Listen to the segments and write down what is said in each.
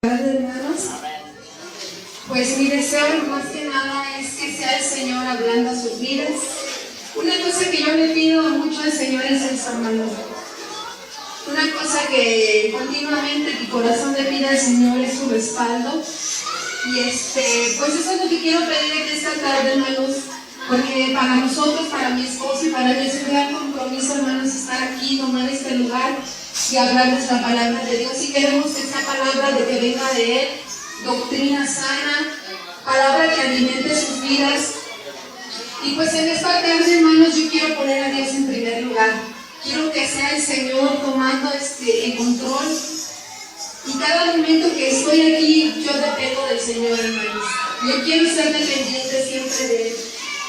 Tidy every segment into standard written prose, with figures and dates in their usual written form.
Hermanos, pues mi deseo más que nada es que sea el Señor hablando a sus vidas. Una cosa que yo le pido mucho al Señor es el hermano. Una cosa que continuamente mi corazón le pide al Señor es su respaldo. Y pues eso es lo que quiero pedir en esta tarde, hermanos, porque para nosotros, para mi esposo y para mí es un gran compromiso, hermanos, estar aquí, tomar este lugar y hablarles la palabra de Dios. Y queremos que esta palabra de que venga de Él, doctrina sana, palabra que alimente sus vidas. Y pues en esta tarde, hermanos, yo quiero poner a Dios en primer lugar. Quiero que sea el Señor tomando el control. Y cada momento que estoy aquí, yo dependo del Señor, hermanos. Yo quiero ser dependiente siempre de Él.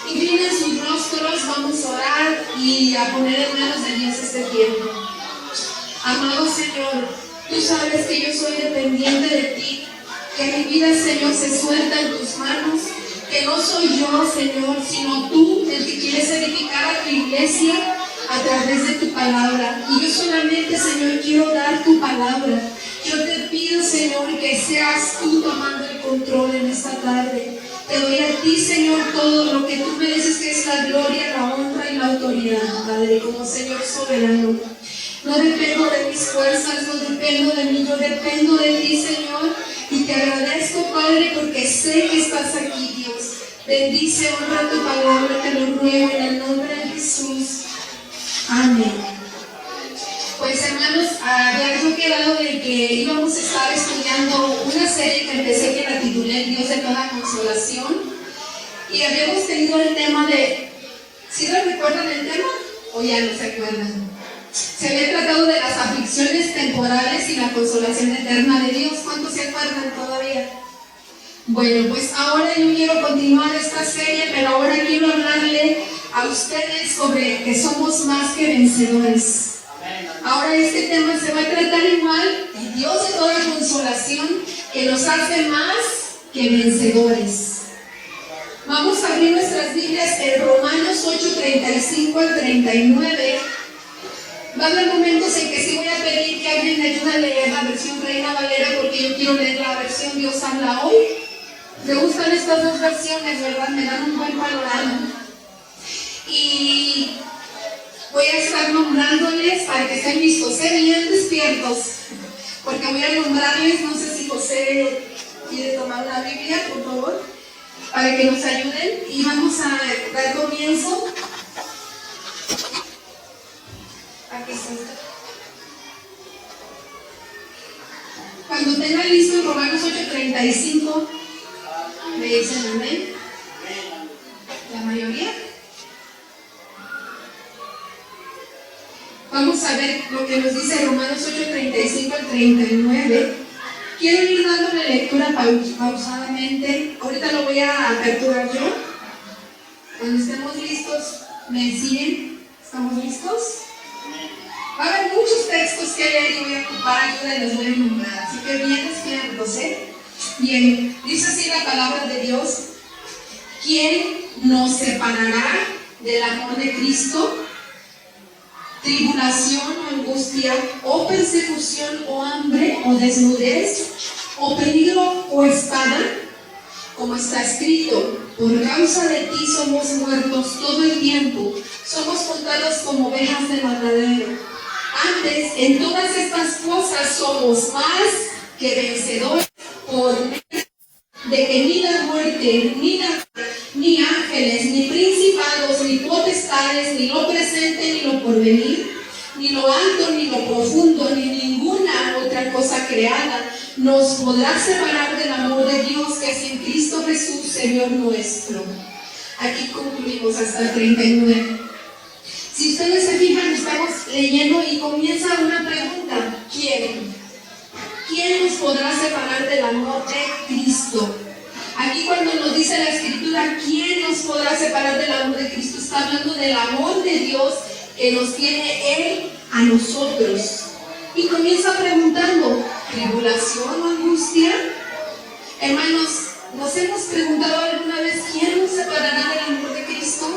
Inclinen sus rostros, vamos a orar y a poner en manos de Dios este tiempo. Amado Señor, tú sabes que yo soy dependiente de ti, que mi vida, Señor, se suelta en tus manos, que no soy yo, Señor, sino tú el que quieres edificar a tu iglesia a través de tu palabra. Y yo solamente, Señor, quiero dar tu palabra. Yo te pido, Señor, que seas tú tomando el control en esta tarde. Te doy a ti, Señor, todo lo que tú mereces, que es la gloria, la honra y la autoridad, Padre, como Señor soberano. No dependo de mis fuerzas, no dependo de mí, yo dependo de ti, Señor, y te agradezco, Padre, porque sé que estás aquí, Dios. Bendice, honra tu palabra, te lo ruego en el nombre de Jesús. Amén. Pues, hermanos, había yo quedado de que íbamos a estar estudiando una serie que empecé, que la titulé Dios de toda consolación, y habíamos tenido el tema de, ¿sí lo recuerdan el tema? ¿O ya no se acuerdan? Se había tratado de las aflicciones temporales y la consolación eterna de Dios. ¿Cuántos se acuerdan todavía? Bueno, pues ahora yo quiero continuar esta serie, pero ahora quiero hablarle a ustedes sobre que somos más que vencedores. Ahora este tema se va a tratar igual, el Dios de toda consolación, que nos hace más que vencedores. Vamos a abrir nuestras Biblias en Romanos 8, 35 al 39. Va a haber momentos en que sí voy a pedir que alguien me ayude a leer la versión Reina Valera, porque yo quiero leer la versión Dios habla hoy. Me gustan estas dos versiones, ¿verdad? Me dan un buen panorama. Y voy a estar nombrándoles para que estén listos, bien despiertos, porque voy a nombrarles. No sé si José quiere tomar la Biblia, por favor, para que nos ayuden. Y vamos a dar comienzo. Aquí está. Cuando tengan listo Romanos 8:35, me dicen amén. La mayoría. Vamos a ver lo que nos dice Romanos 8:35 al 39. Quiero ir dándole lectura pausadamente. Ahorita lo voy a aperturar yo. Cuando estemos listos, me siguen. ¿Estamos listos? Va a haber muchos textos que leer y voy a ocupar ayuda y los voy a nombrar. Así que bien despiertos, Bien, dice así la palabra de Dios. ¿Quién nos separará del amor de Cristo? ¿Tribulación o angustia, o persecución, o hambre, o desnudez, o peligro, o espada? Como está escrito, por causa de ti somos muertos todo el tiempo, somos contados como ovejas de matadero. Antes, en todas estas cosas somos más que vencedores por medio de que ni la muerte, ni ángeles, ni principados, ni potestades, ni lo presente, ni lo porvenir, ni lo alto, ni lo profundo, ni ninguna otra cosa creada nos podrá separar del amor de Dios que es en Cristo Jesús, Señor nuestro. Aquí concluimos hasta el 39. Si ustedes se fijan, estamos leyendo y comienza una pregunta. ¿Quién nos podrá separar del amor de Cristo? Aquí cuando nos dice la Escritura, ¿quién nos podrá separar del amor de Cristo? Está hablando del amor de Dios que nos tiene Él a nosotros. Y comienza preguntando, ¿tribulación o angustia? Hermanos, ¿nos hemos preguntado alguna vez quién nos separará del amor de Cristo?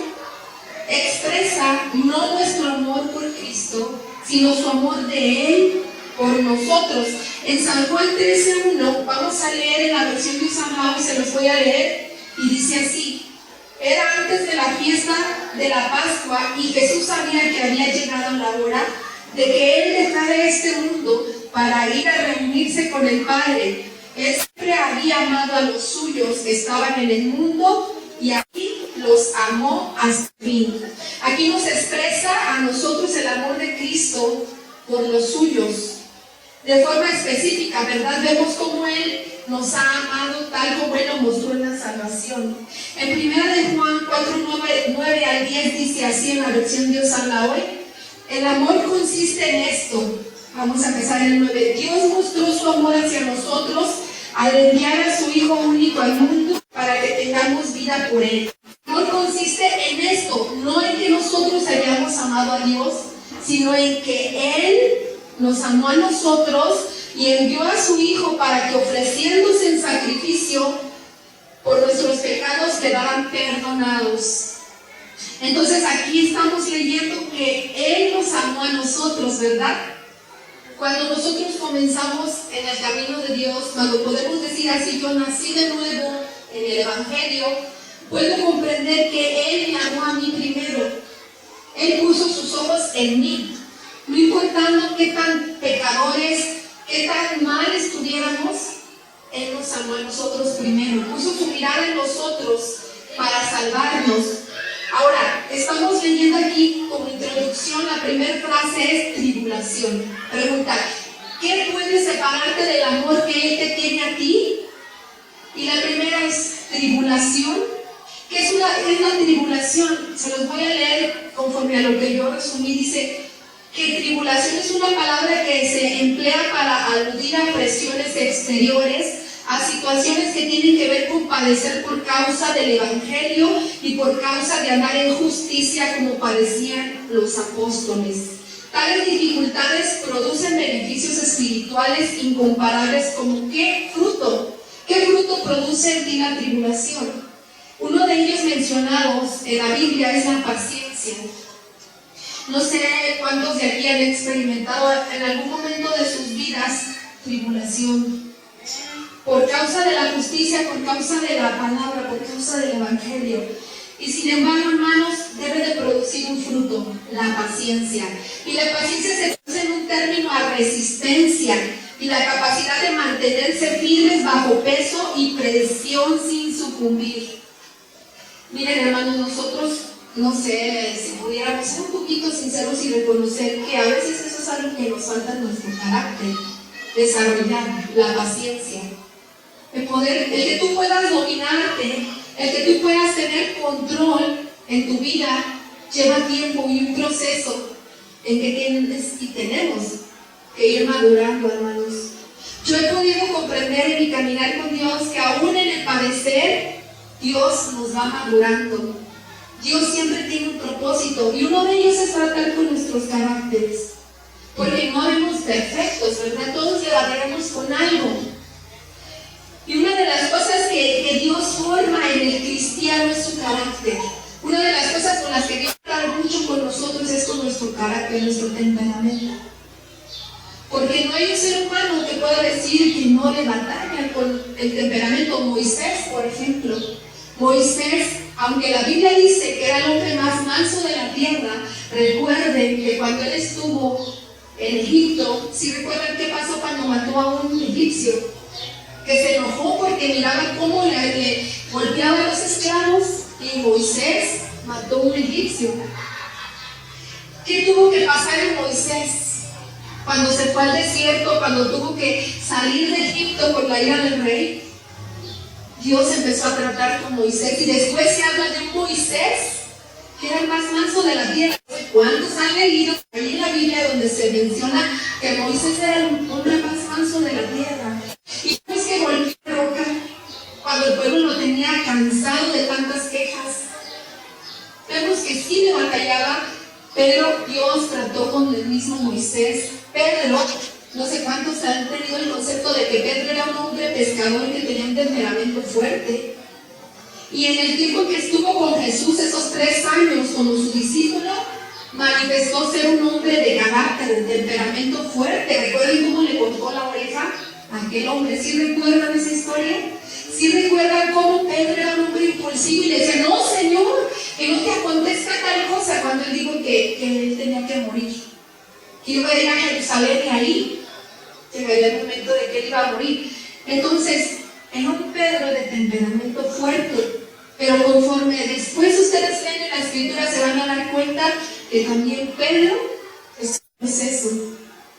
Expresa no nuestro amor por Cristo, sino su amor de Él por nosotros. En San Juan 13:1, versión de Usamao y se los voy a leer, y dice así: era antes de la fiesta de la Pascua y Jesús sabía que había llegado la hora de que Él dejara este mundo para ir a reunirse con el Padre. Él siempre había amado a los suyos que estaban en el mundo y aquí los amó hasta el fin. Aquí nos expresa a nosotros el amor de Cristo por los suyos. De forma específica, ¿verdad? Vemos cómo Él nos ha amado tal como Él lo mostró en la salvación. En 1 de Juan 4, 9 al 10 dice así en la versión Dios habla hoy: el amor consiste en esto. Vamos a empezar en el 9. Dios mostró su amor hacia nosotros al enviar a su Hijo único al mundo para que tengamos vida por Él. El amor consiste en esto, no en que nosotros hayamos amado a Dios, sino en que Él nos amó a nosotros y envió a su Hijo para que, ofreciéndose en sacrificio por nuestros pecados, quedaran perdonados. Entonces aquí estamos leyendo que Él nos amó a nosotros, ¿verdad? Cuando nosotros comenzamos en el camino de Dios, cuando podemos decir así: yo nací de nuevo en el Evangelio, puedo comprender que Él me amó a mí primero. Él puso sus ojos en mí. No importando qué tan pecadores, qué tan mal estuviéramos, Él nos amó a nosotros primero. Puso su mirada en nosotros para salvarnos. Ahora, estamos leyendo aquí como introducción, la primera frase es tribulación. Pregunta: ¿qué puede separarte del amor que Él te tiene a ti? Y la primera es tribulación. ¿Qué es la tribulación? Se los voy a leer conforme a lo que yo resumí. Dice que tribulación es una palabra que se emplea para aludir a presiones exteriores, a situaciones que tienen que ver con padecer por causa del Evangelio y por causa de andar en justicia como padecían los apóstoles. Tales dificultades producen beneficios espirituales incomparables, como ¿qué fruto? ¿Qué fruto produce en ti la tribulación? Uno de ellos mencionados en la Biblia es la paciencia. No sé cuántos de aquí han experimentado en algún momento de sus vidas tribulación. Por causa de la justicia, por causa de la palabra, por causa del Evangelio. Y sin embargo, hermanos, debe de producir un fruto, la paciencia. Y la paciencia se traduce en un término a resistencia y la capacidad de mantenerse firmes bajo peso y presión sin sucumbir. Miren, hermanos, nosotros, no sé, si pudiéramos ser un poquito sinceros y reconocer que a veces eso es algo que nos falta en nuestro carácter, desarrollar la paciencia. El que tú puedas dominarte, el que tú puedas tener control en tu vida, lleva tiempo y un proceso en que tenemos que ir madurando, hermanos. Yo he podido comprender en mi caminar con Dios que aún en el padecer, Dios nos va madurando. Dios siempre tiene un propósito y uno de ellos es tratar con nuestros caracteres. Porque no vemos perfectos, ¿verdad? Todos le batallaremos con algo. Y una de las cosas que Dios forma en el cristiano es su carácter. Una de las cosas con las que Dios trata mucho con nosotros es con nuestro carácter, nuestro temperamento. Porque no hay un ser humano que pueda decir que no le batalla con el temperamento. Moisés, por ejemplo. Moisés, aunque la Biblia dice que era el hombre más manso de la tierra, recuerden que cuando él estuvo en Egipto, si recuerdan qué pasó cuando mató a un egipcio, que se enojó porque miraba cómo le golpeaba a los esclavos, y Moisés mató a un egipcio. ¿Qué tuvo que pasar en Moisés? Cuando se fue al desierto, cuando tuvo que salir de Egipto por la ira del rey, Dios empezó a tratar con Moisés, y después se habla de un Moisés que era el más manso de la tierra. ¿Cuántos han leído ahí en la Biblia donde se menciona que Moisés era el hombre más manso de la tierra? Y después que golpeó la roca, cuando el pueblo lo tenía cansado de tantas quejas, vemos que sí le batallaba, pero Dios trató con el mismo Moisés. Pedro, no sé cuántos han tenido el concepto de que Pedro era un hombre pescador que tenía un temperamento fuerte. Y en el tiempo que estuvo con Jesús, esos 3 años como su discípulo, manifestó ser un hombre de carácter, de temperamento fuerte. ¿Recuerden cómo le cortó la oreja a aquel hombre? ¿Sí recuerdan esa historia? Si recuerdan cómo Pedro era un hombre impulsivo y le decía, no, Señor, que no te acontezca tal cosa, cuando él dijo que él tenía que morir, que iba a ir a Jerusalén y ahí llegaría el momento de que él iba a morir. Entonces, era un Pedro de temperamento fuerte, pero conforme después ustedes leen en la escritura se van a dar cuenta que también Pedro es eso,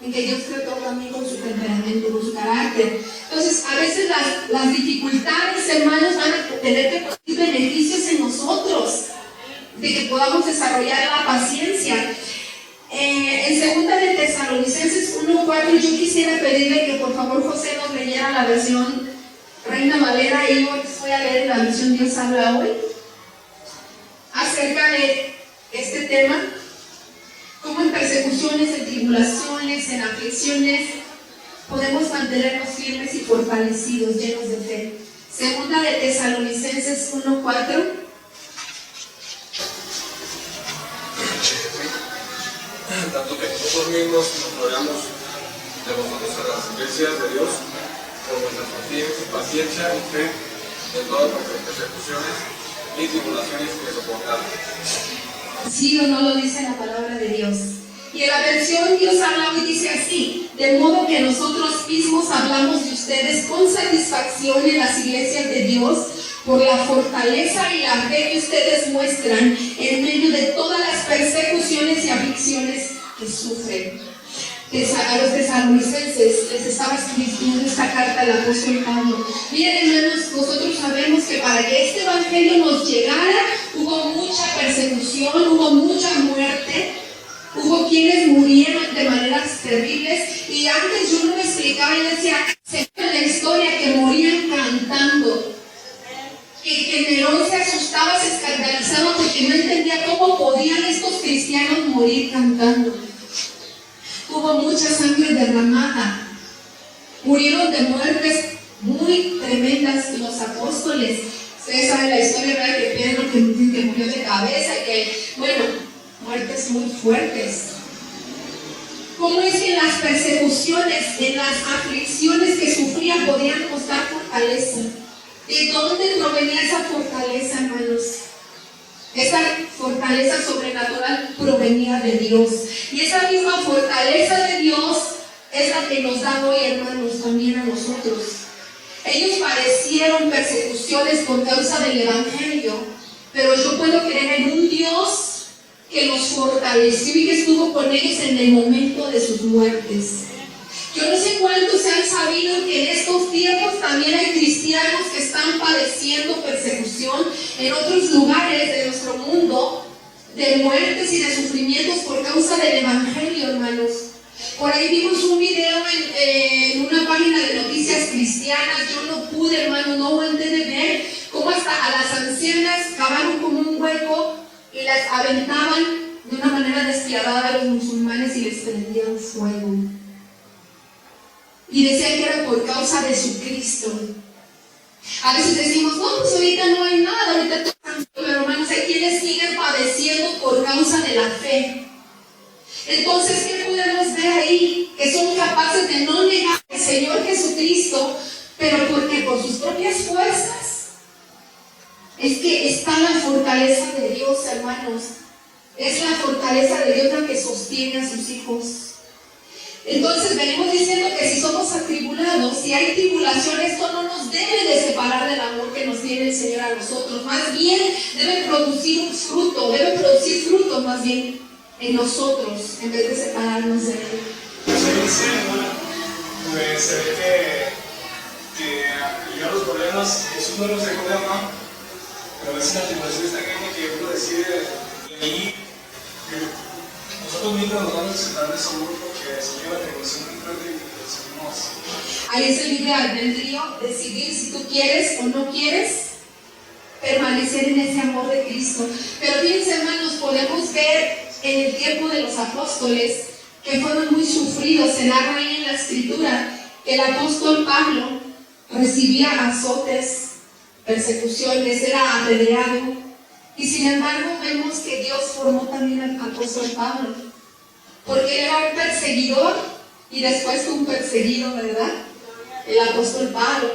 en que Dios trató también con su temperamento, con su carácter. Entonces, a veces las dificultades, hermanos, van a tener que producir beneficios en nosotros, de que podamos desarrollar la paciencia. En 2 de Tesalonicenses 1:4, yo quisiera pedirle que por favor José nos leyera la versión Reina Valera, y yo voy a leer la versión Dios habla hoy, acerca de este tema, cómo en persecuciones, en tribulaciones, en aflicciones, podemos mantenernos firmes y fortalecidos, llenos de fe. 2 de Tesalonicenses 1:4. Tanto que nosotros mismos nos gloriamos de vosotros en las iglesias de Dios, por vuestra paciencia y fe en todas nuestras persecuciones y tribulaciones que soportamos. ¿Sí o no lo dice la palabra de Dios? Y en la versión Dios habla y dice así: de modo que nosotros mismos hablamos de ustedes con satisfacción en las iglesias de Dios, por la fortaleza y la fe que ustedes muestran en medio de todas las persecuciones y aflicciones que sufren. A los tesalonicenses les estaba escribiendo esta carta al apóstol Pablo. Miren, hermanos, nosotros sabemos que para que este evangelio nos llegara hubo mucha persecución, hubo mucha muerte, hubo quienes murieron de maneras terribles. Y antes yo no me explicaba, yo decía, se ve en la historia que morían cantando, que Nerón se asustaba, se escandalizaba porque no entendía cómo podían estos cristianos morir cantando. Hubo mucha sangre derramada, murieron de muertes muy tremendas los apóstoles. Ustedes saben la historia, ¿verdad? Que Pedro que murió de cabeza y que, bueno, muertes muy fuertes. ¿Cómo es que en las persecuciones, en las aflicciones que sufrían podían mostrar fortaleza? ¿De dónde provenía esa fortaleza, hermanos? Esa fortaleza sobrenatural provenía de Dios. Y esa misma fortaleza de Dios es la que nos da hoy, hermanos, también a nosotros. Ellos padecieron persecuciones por causa del Evangelio, pero yo puedo creer en un Dios que los fortaleció y que estuvo con ellos en el momento de sus muertes. Yo no sé cuántos han sabido que en estos tiempos también hay cristianos que están padeciendo persecución en otros lugares de nuestro mundo, de muertes y de sufrimientos por causa del Evangelio, hermanos. Por ahí vimos un video en una página de noticias cristianas. Yo no pude, hermano, no aguanté de ver cómo hasta a las ancianas cavaron como un hueco y las aventaban de una manera despiadada a los musulmanes y les prendían fuego. Y decían que era por causa de su Cristo. A veces decimos, no, pues ahorita no hay nada, ahorita todo tranquilo, pero hermanos, hay quienes siguen padeciendo por causa de la fe. Entonces, ¿qué podemos ver ahí? Que son capaces de no negar al Señor Jesucristo, pero porque por sus propias fuerzas. Es que está la fortaleza de Dios, hermanos. Es la fortaleza de Dios la que sostiene a sus hijos. Entonces venimos diciendo que si somos atribulados, si hay tribulación, esto no nos debe de separar del amor que nos tiene el Señor a nosotros. Más bien debe producir un fruto, debe producir fruto más bien en nosotros, en vez de separarnos de Él. Se dice, pues se ve que ya los problemas Jesús no los dejó de amar, pero a veces la tribulación es tan grande que uno decide ahí que nosotros mismos nos vamos a sentar de su grupo, porque el Señor la tribulación muy fuerte y que seguimos. Ahí es el libre albedrío, decidir si tú quieres o no quieres permanecer en ese amor de Cristo. Pero fíjense, hermanos, podemos ver en el tiempo de los apóstoles que fueron muy sufridos. Se narra ahí en la escritura que el apóstol Pablo recibía azotes, persecuciones, era apedreado. Y sin embargo vemos que Dios formó también al apóstol Pablo, porque él era un perseguidor y después fue un perseguido, ¿verdad? El apóstol Pablo.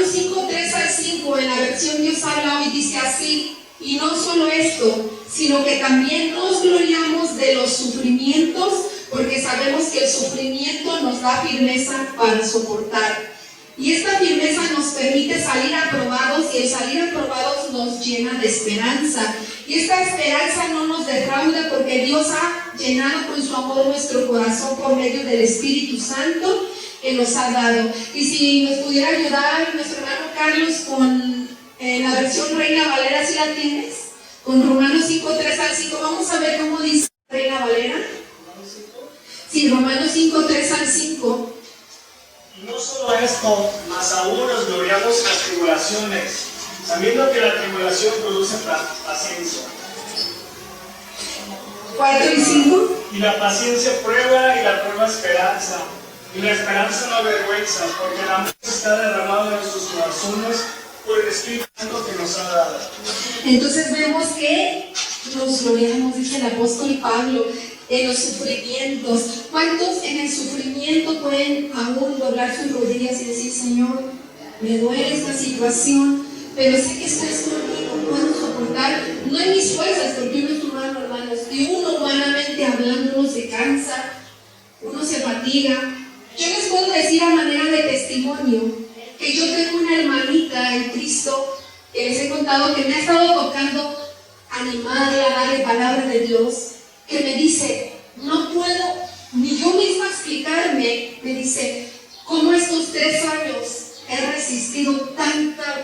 Romanos 5, 3 al 5, en la versión Dios habla hoy, dice así: y no solo esto, sino que también nos gloriamos de los sufrimientos, porque sabemos que el sufrimiento nos da firmeza para soportar. Y esta firmeza nos permite salir aprobados, y el salir aprobados nos llena de esperanza. Y esta esperanza no nos defrauda, porque Dios ha llenado con su amor nuestro corazón por medio del Espíritu Santo que nos ha dado. Y si nos pudiera ayudar nuestro hermano Carlos con la versión Reina Valera, ¿si la tienes? Con Romanos 5, 3 al 5, vamos a ver cómo dice Reina Valera. Sí, Romanos 5, 3 al 5. Y no solo esto, mas aún nos gloriamos en las tribulaciones, sabiendo que la tribulación produce paciencia. 4 y 5. Y la paciencia prueba, y la prueba esperanza. Y la esperanza no avergüenza, porque el amor está derramado en nuestros corazones por el Espíritu Santo que nos ha dado. Entonces vemos que nos gloriamos, dice el apóstol Pablo, en los sufrimientos. ¿Cuántos en el sufrimiento pueden aún doblar sus rodillas y decir: Señor, me duele esta situación, pero sé que estás conmigo, puedo soportar? No en mis fuerzas, porque uno es humano, hermanos, y uno humanamente hablando, uno se cansa, uno se fatiga. Yo les puedo decir a manera de testimonio que yo tengo una hermanita en Cristo que les he contado, que me ha estado tocando animarla, darle palabra de Dios, que me dice: no puedo ni yo misma explicarme, me dice, cómo estos 3 años he resistido tantas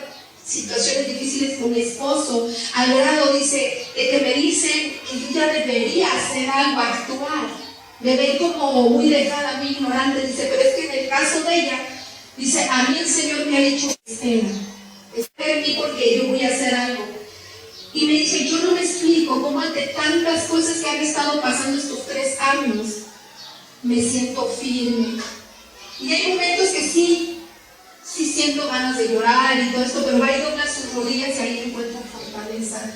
situaciones difíciles con mi esposo, al grado, dice, de que me dicen que yo ya debería hacer algo, actuar. Me ven como muy dejada, muy ignorante, dice, pero es que en el caso de ella, dice, a mí el Señor me ha dicho: espera en mí porque yo voy a hacer algo. Y me dice: yo no me explico cómo ante tantas cosas que han estado pasando estos 3 años, me siento firme. Y hay momentos que sí siento ganas de llorar y todo esto, pero va y dobla sus rodillas y ahí encuentra fortaleza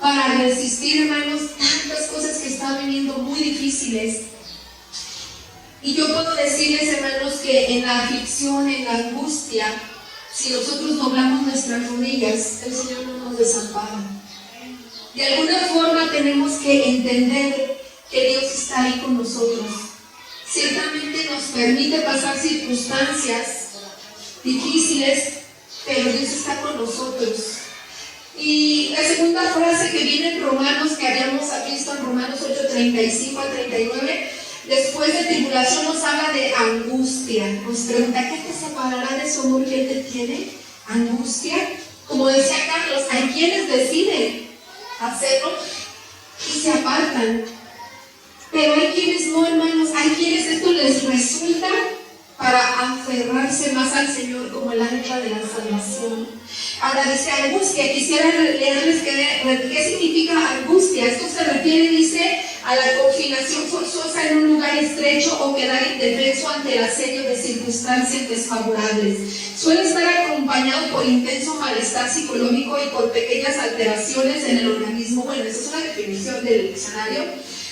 para resistir, hermanos, tantas cosas que están viniendo muy difíciles. Y yo puedo decirles, hermanos, que en la aflicción, en la angustia, si nosotros doblamos nuestras rodillas, el Señor no nos desampara. De alguna forma tenemos que entender que Dios está ahí con nosotros. Ciertamente nos permite pasar circunstancias difíciles, pero Dios está con nosotros. Y la segunda frase que viene en Romanos, que habíamos visto en Romanos 8, 35 al 39, después de tribulación nos habla de angustia. Nos pregunta: ¿qué te separará de su amor que Él te tiene? Angustia. Como decía Carlos, hay quienes deciden hacerlo y se apartan. Pero hay quienes no, hermanos, hay quienes esto les resulta para aferrarse más al Señor como el ancla de la salvación. Ahora dice angustia, quisiera leerles qué significa angustia. Esto se refiere, dice, a la confinación forzosa en un lugar estrecho o quedar indefenso ante el asedio de circunstancias desfavorables. Suele estar acompañado por intenso malestar psicológico y por pequeñas alteraciones en el organismo. Bueno, esa es una definición del diccionario.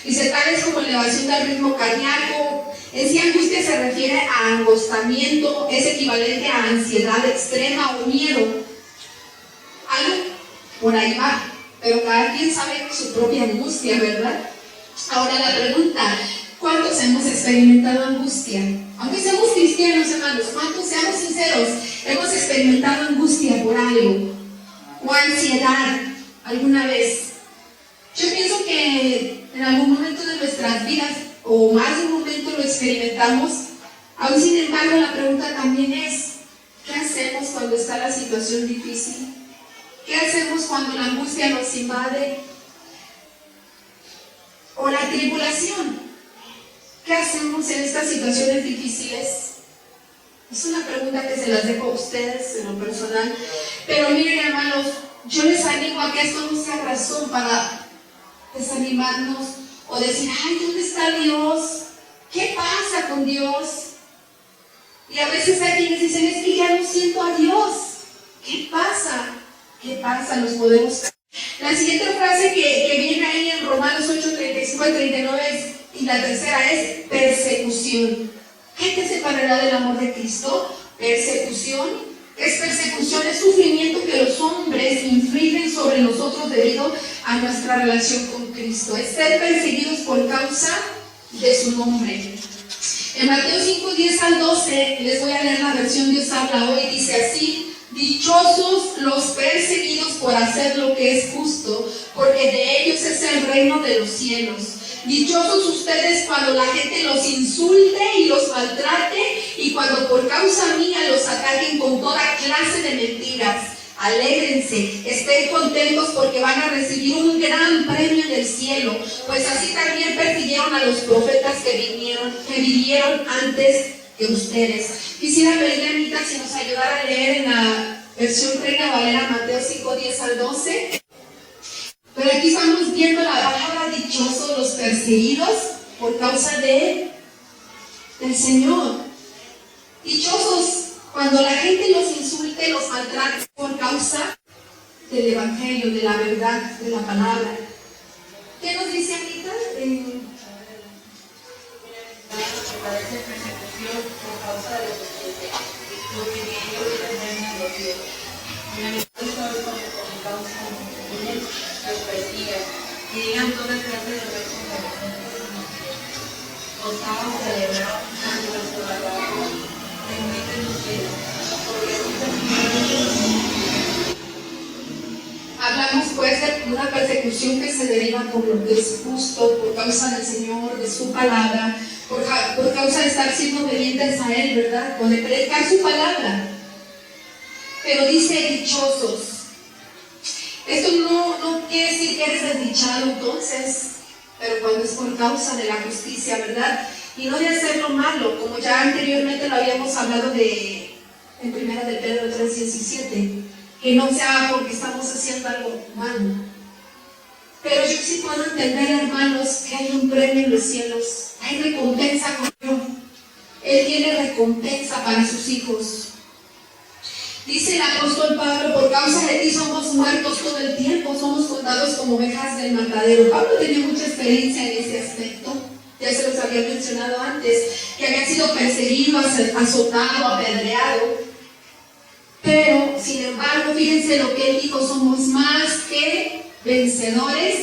Dice, tales como elevación del ritmo cardíaco. En sí, angustia se refiere a angostamiento, es equivalente a ansiedad extrema o miedo. Algo por ahí va, pero cada quien sabe su propia angustia, ¿verdad? Ahora la pregunta: ¿cuántos hemos experimentado angustia? Aunque seamos cristianos, hermanos, ¿cuántos, seamos sinceros, hemos experimentado angustia por algo? ¿O ansiedad alguna vez? Yo pienso que en algún momento de nuestras vidas, o más de un momento, lo experimentamos. Aún sin embargo, la pregunta también es: ¿qué hacemos cuando está la situación difícil? ¿Qué hacemos cuando la angustia nos invade? O la tribulación. ¿Qué hacemos en estas situaciones difíciles? Es una pregunta que se las dejo a ustedes en lo personal. Pero miren, hermanos, yo les animo a que esto no sea razón para desanimarnos o decir: ay, ¿dónde está Dios? ¿Qué pasa con Dios? Y a veces hay quienes dicen: es que ya no siento a Dios. ¿Qué pasa? ¿Qué pasa? Los podemos... La siguiente frase que viene ahí en Romanos 8, 35 al 39 y la tercera es persecución. ¿Qué te separará del amor de Cristo? Persecución, Es persecución, es sufrimiento que los hombres infligen sobre nosotros debido a nuestra relación con Cristo. Es ser perseguidos por causa de su nombre. En Mateo 5, 10 al 12, les voy a leer la versión Dios habla hoy, dice así: dichosos los perseguidos por hacer lo que es justo, porque de ellos es el reino de los cielos. Dichosos ustedes cuando la gente los insulte y los maltrate, y cuando por causa mía los ataquen con toda clase de mentiras. Alégrense, estén contentos porque van a recibir un gran premio en el cielo, pues así también persiguieron a los profetas que vivieron antes que ustedes. Quisiera pedirle a Anita si nos ayudara a leer en la versión Reina Valera Mateo 5, 10 al 12. Pero aquí estamos viendo la palabra dichosos los perseguidos por causa del Señor. Dichosos cuando la gente los insulte, los maltrate por causa del Evangelio, de la verdad, de la palabra. ¿Qué nos dice Anita? Parece persecución por causa de justicia, porque de ellos es el reino de los cielos. En el Evangelio por causa de él los persigan y digan toda clase de cosas. Gozaban, celebraban ante los trabajadores en medio de los cielos, porque así persiguieron. Hablamos pues de una persecución que se deriva por lo que es justo, por causa del Señor, de su palabra, por causa de estar siendo obedientes a Él, ¿verdad? Por predicar su palabra. Pero dice dichosos. Esto no quiere decir que eres desdichado entonces, pero cuando es por causa de la justicia, ¿verdad? Y no de hacer lo malo, como ya anteriormente lo habíamos hablado en 1 de Pedro 3:17. Que no sea porque estamos haciendo algo malo. Pero yo sí puedo entender, hermanos, que hay un premio en los cielos. Hay recompensa con Dios. Él tiene recompensa para sus hijos. Dice el apóstol Pablo: por causa de ti somos muertos todo el tiempo, somos contados como ovejas del matadero. Pablo tenía mucha experiencia en ese aspecto. Ya se los había mencionado antes, que había sido perseguido, azotado, apedreado. Pero, sin embargo, fíjense lo que él dijo: somos más que vencedores.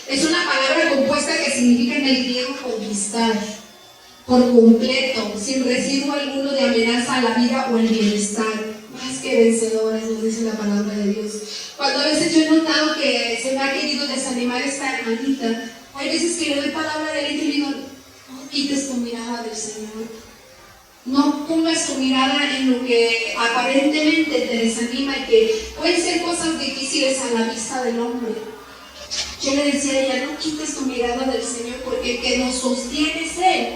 Es una palabra compuesta que significa en el griego conquistar, por completo, sin residuo alguno de amenaza a la vida o el bienestar. Más que vencedores, nos dice la palabra de Dios. Cuando a veces yo he notado que se me ha querido desanimar esta hermanita, hay veces que le doy palabra de aliento y digo: no quites tu mirada del Señor. No pongas tu mirada en lo que aparentemente te desanima y que pueden ser cosas difíciles a la vista del hombre. Yo le decía a ella: no quites tu mirada del Señor, porque el que nos sostiene es Él.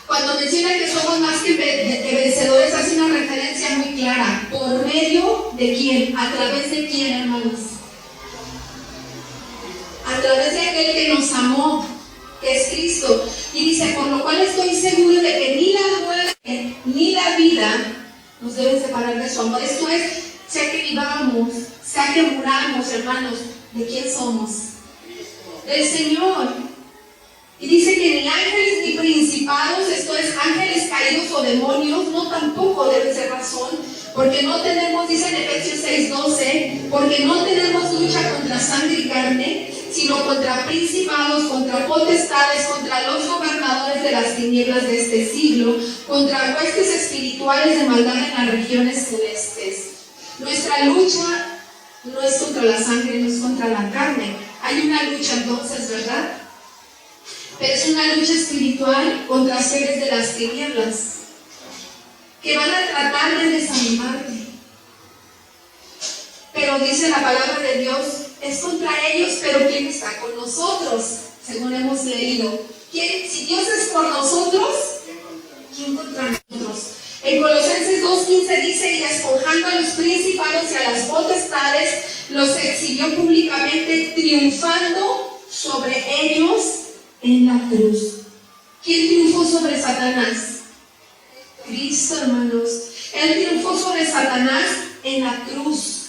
Cuando menciona que somos más que vencedores, hace una referencia muy clara. ¿Por medio de quién? ¿A través de quién, hermanos? A través de aquel que nos amó, que es Cristo. Y dice: por lo cual estoy seguro de que ni la muerte ni la vida nos deben separar de su amor. Esto es, sea que vivamos, sea que muramos, hermanos, ¿de quién somos? Del Señor. Y dice que ni ángeles ni principados, esto es, ángeles caídos o demonios, no tampoco debe ser razón, porque no tenemos, dice en Efesios 6:12, porque no tenemos lucha contra sangre y carne, sino contra principados, contra potestades, contra los gobernadores de las tinieblas de este siglo, contra huestes espirituales de maldad en las regiones celestes. Nuestra lucha no es contra la sangre, no es contra la carne. Hay una lucha entonces, ¿verdad? Pero es una lucha espiritual contra seres de las tinieblas que van a tratar de desanimarte. Pero dice la palabra de Dios, es contra ellos, pero ¿quién está con nosotros? Según hemos leído. Si Dios es por nosotros, ¿quién contra nosotros? En Colosenses 2:15 dice: y despojando a los principados y a las potestades, los exhibió públicamente, triunfando sobre ellos en la cruz. ¿Quién triunfó sobre Satanás? Cristo, hermanos. Él triunfó sobre Satanás en la cruz.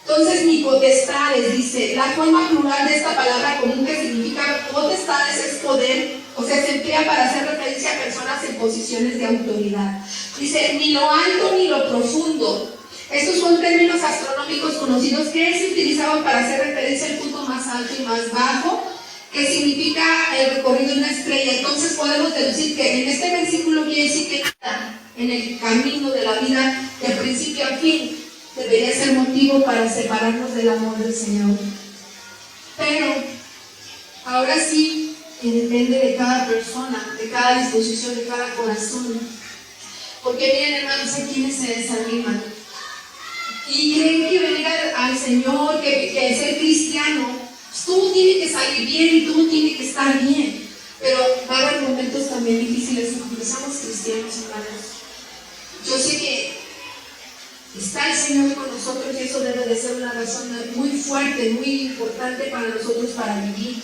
Entonces, ni potestades, dice, la forma plural de esta palabra común que significa potestades es poder, o sea, se emplea para hacer referencia a personas en posiciones de autoridad. Dice, ni lo alto ni lo profundo, punto. Estos son términos astronómicos conocidos que se utilizaban para hacer referencia al punto más alto y más bajo, que significa el recorrido de una estrella. Entonces podemos deducir que en este versículo quiere decir que nada en el camino de la vida, de principio a fin, debería ser motivo para separarnos del amor del Señor. Pero ahora sí que depende de cada persona, de cada disposición, de cada corazón. Porque miren, hermanos, hay quienes se desaniman y creen que venir al Señor, que ser cristiano, pues todo tiene que salir bien y todo tiene que estar bien. Pero va a haber momentos también difíciles cuando somos cristianos, hermanos. Yo sé que está el Señor con nosotros y eso debe de ser una razón muy fuerte, muy importante para nosotros para vivir.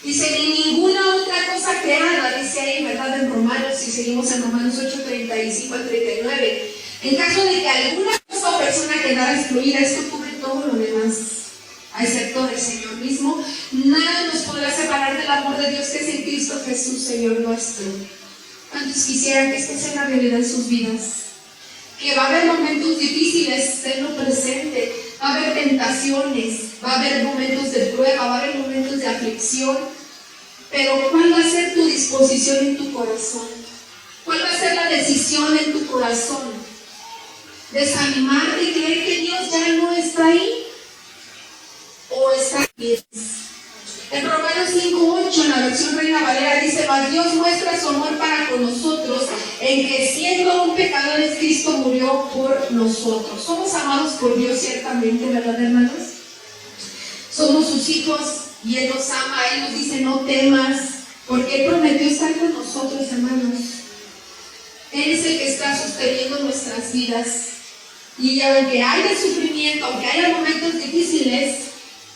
Dice, ni ninguna otra cosa creada, dice ahí, ¿verdad? En Romanos, si seguimos en Romanos 8, 35 al 39. En caso de que alguna cosa o persona quedara excluida, esto cubre todo lo demás, excepto del Señor mismo. Nada nos podrá separar del amor de Dios que es en Cristo Jesús, Señor nuestro. ¿Cuántos quisieran que esto sea una realidad en sus vidas? Que va a haber momentos difíciles, tenlo presente, va a haber tentaciones, va a haber momentos de prueba, va a haber momentos de aflicción, pero ¿cuál va a ser tu disposición en tu corazón? ¿Cuál va a ser la decisión en tu corazón? ¿Desanimarte y creer que Dios ya no está ahí? ¿O está bien? En Romanos 5:8, en la versión Reina Valera, dice, mas Dios muestra su amor para con nosotros, en que siendo aún pecadores, Cristo murió por nosotros. Somos amados por Dios ciertamente, ¿verdad, hermanos? Somos sus hijos y Él nos ama. Él nos dice, no temas, porque Él prometió estar con nosotros, hermanos. Él es el que está sosteniendo nuestras vidas. Y aunque haya sufrimiento, aunque haya momentos difíciles,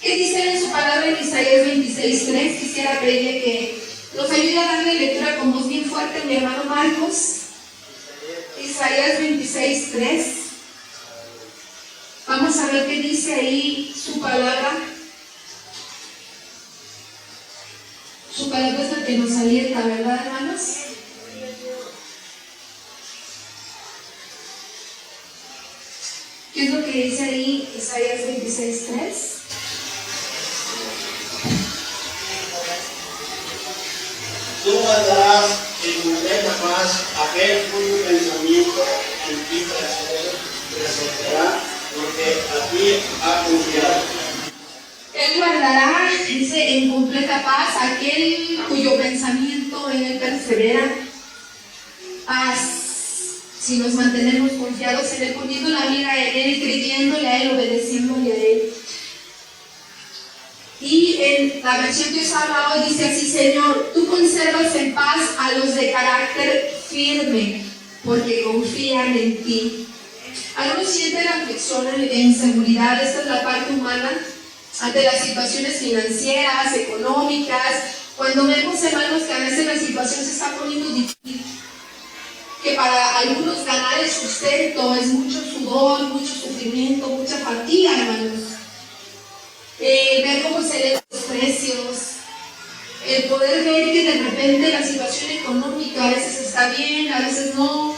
¿qué dice en su palabra en Isaías 26:3? Quisiera pedirle que nos ayude a darle lectura con voz bien fuerte, mi hermano Marcos. Isaías 26:3. Vamos a ver qué dice ahí su palabra. Su palabra es la que nos alienta, ¿verdad, hermanos? ¿Qué es lo que dice ahí Isaías 26:3? Tú guardarás en completa paz aquel cuyo pensamiento en ti resolverá, porque a ti ha confiado. Él guardará, dice, en completa paz aquel cuyo pensamiento en él persevera. Paz, si nos mantenemos confiados en él, poniendo la mira en él, creyéndole a él, obedeciéndole a él. Y en la versión que os habla hoy dice así, Señor, tú conservas en paz a los de carácter firme, porque confían en ti. Algunos sienten aflicción e inseguridad, esta es la parte humana, ante las situaciones financieras, económicas, cuando vemos, hermanos, que a veces la situación se está poniendo difícil, que para algunos ganar el sustento es mucho sudor, mucho sufrimiento, mucha fatiga, hermanos. Ver cómo se elevan los precios, el poder ver que de repente la situación económica a veces está bien, a veces no.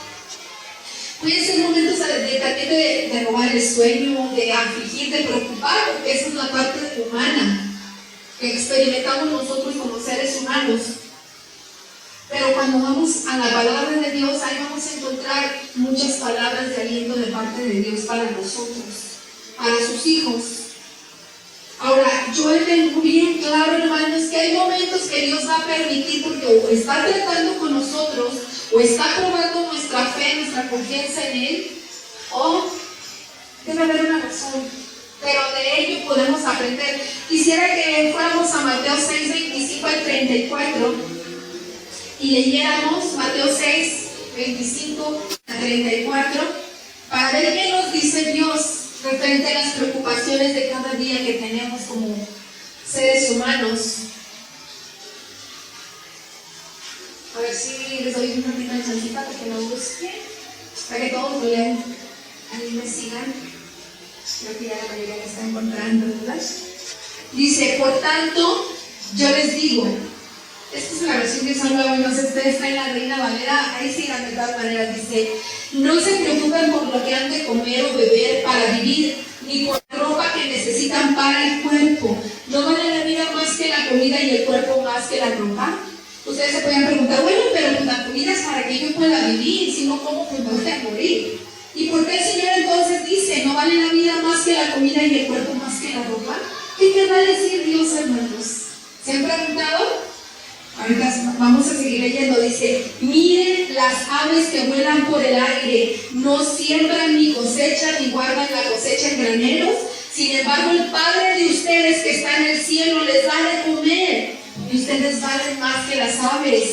Pueden ser momentos también de robar el sueño, de afligir, de preocupar, porque esa es la parte humana que experimentamos nosotros como seres humanos. Pero cuando vamos a la palabra de Dios, ahí vamos a encontrar muchas palabras de aliento de parte de Dios para nosotros, para sus hijos. Ahora, yo tengo bien claro, hermanos, que hay momentos que Dios va a permitir porque o está tratando con nosotros, o está probando nuestra fe, nuestra confianza en Él, o debe haber una razón, pero de ello podemos aprender. Quisiera que fuéramos a Mateo 6, 25 al 34 y leyéramos Mateo 6, 25 al 34 para ver qué nos dice Dios referente a las preocupaciones de cada día que tenemos como seres humanos. A ver si les doy una pequeña chancita para que lo busquen, para que todos lo lean, a mí me sigan. Creo que ya la mayoría me está encontrando, ¿verdad? Dice, por tanto, yo les digo, Esta es la versión que son nueva, no sé, usted está en la Reina Valera, ahí sí de todas maneras dice: no se preocupen por lo que han de comer o beber para vivir, ni por la ropa que necesitan para el cuerpo. ¿No vale la vida más que la comida y el cuerpo más que la ropa? Ustedes se pueden preguntar, bueno, pero pues la comida es para que yo pueda vivir, si no como pues voy a morir. ¿Y por qué el Señor entonces dice, no vale la vida más que la comida y el cuerpo más que la ropa? ¿Qué querrá decir Dios, hermanos? ¿Se han preguntado? Ahorita vamos a seguir leyendo, dice: miren las aves que vuelan por el aire, no siembran ni cosechan ni guardan la cosecha en graneros, sin embargo el Padre de ustedes que está en el cielo les da de comer, y ustedes valen más que las aves.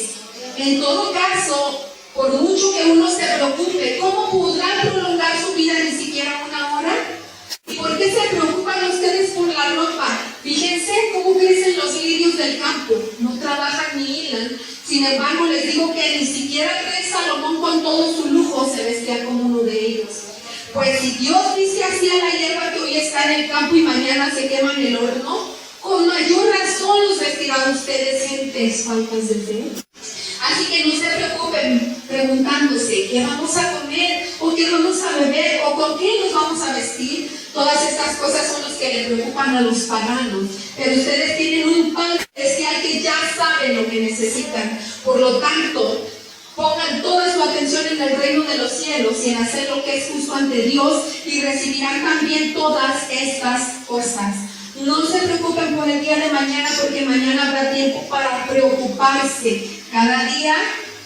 En todo caso, por mucho que uno se preocupe, ¿cómo podrán prolongar su vida ni siquiera una hora? ¿Y por qué se preocupan ustedes por la ropa? Fíjense cómo crecen los lirios del campo, no trabajan ni hilan. Sin embargo, les digo que ni siquiera el rey Salomón con todo su lujo se vestía como uno de ellos. Pues si Dios dice así a la hierba que hoy está en el campo y mañana se quema en el horno, con mayor razón los vestirá a ustedes, gentes faltas de fe. Así que no se preocupen preguntándose qué vamos a comer, o qué vamos a beber, o con qué nos vamos a vestir. Todas estas cosas son las que le preocupan a los paganos. Pero ustedes tienen un Padre especial que ya sabe lo que necesitan. Por lo tanto, pongan toda su atención en el reino de los cielos y en hacer lo que es justo ante Dios, y recibirán también todas estas cosas. No se preocupen por el día de mañana, porque mañana habrá tiempo para preocuparse. Cada día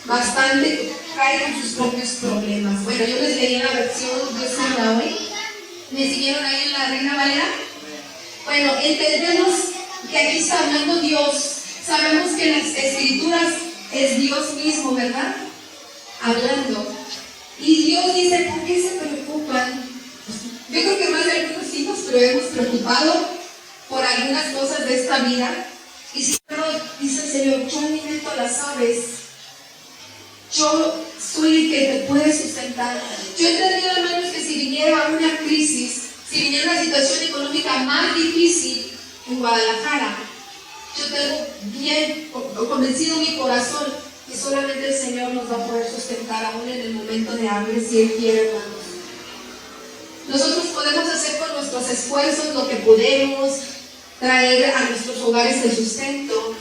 bastante trae con sus propios problemas. Bueno, yo les leí la versión Dios habla hoy. ¿Me siguieron ahí en la Reina Valera? Bueno, entendemos que aquí está hablando Dios. Sabemos que en las Escrituras es Dios mismo, ¿verdad? Hablando. Y Dios dice, ¿por qué se preocupan? Yo creo que más de algunos hijos, pero hemos preocupado por algunas cosas de esta vida. Y si no, dice el Señor, yo alimento a las aves, yo soy el que te puede sustentar. Yo he entendido, hermanos, que si viniera una crisis, si viniera una situación económica más difícil en Guadalajara, yo tengo bien convencido mi corazón que solamente el Señor nos va a poder sustentar aún en el momento de hambre, si Él quiere, hermanos. Nosotros podemos hacer con nuestros esfuerzos lo que podemos, traer a nuestros hogares el sustento,